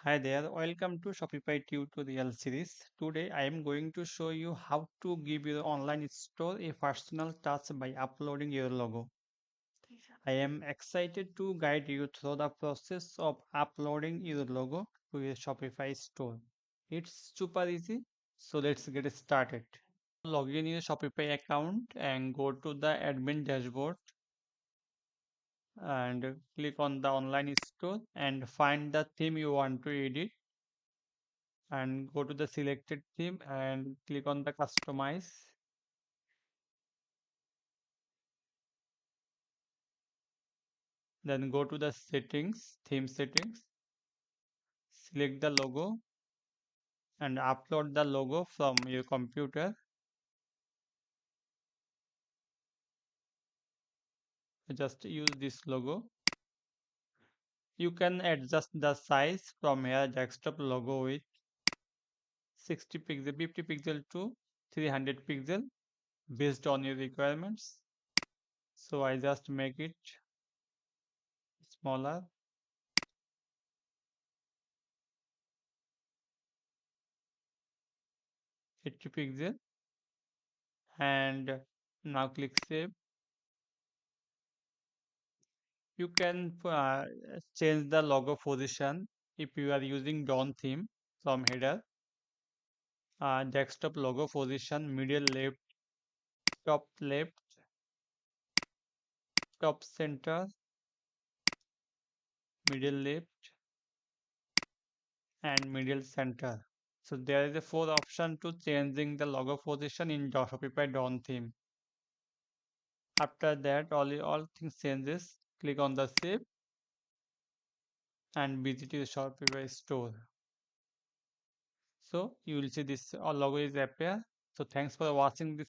Hi there, welcome to Shopify tutorial series. Today I am going to show you how to give your online store a personal touch by uploading your logo. I am excited to guide you through the process of uploading your logo to a Shopify store. It's super easy, so let's get started. Log in your Shopify account and go to the admin dashboard and click on the online store and find the theme you want to edit and go to the selected theme and click on the customize. Then go to the settings, theme settings, select the logo and upload the logo from your computer. Just use this logo. You can adjust the size from here desktop logo with 60 pixel, 50 pixel to 300 pixel based on your requirements. So I just make it smaller, 80 pixel, and now click save. You can change the logo position if you are using Dawn theme from header. Desktop logo position, middle left, top center, middle left, and middle center. So there is a four option to changing the logo position in Shopify Dawn theme. After that, all things changes. Click on the save and visit your Shopify store. So you will see this logo is appear. So thanks for watching this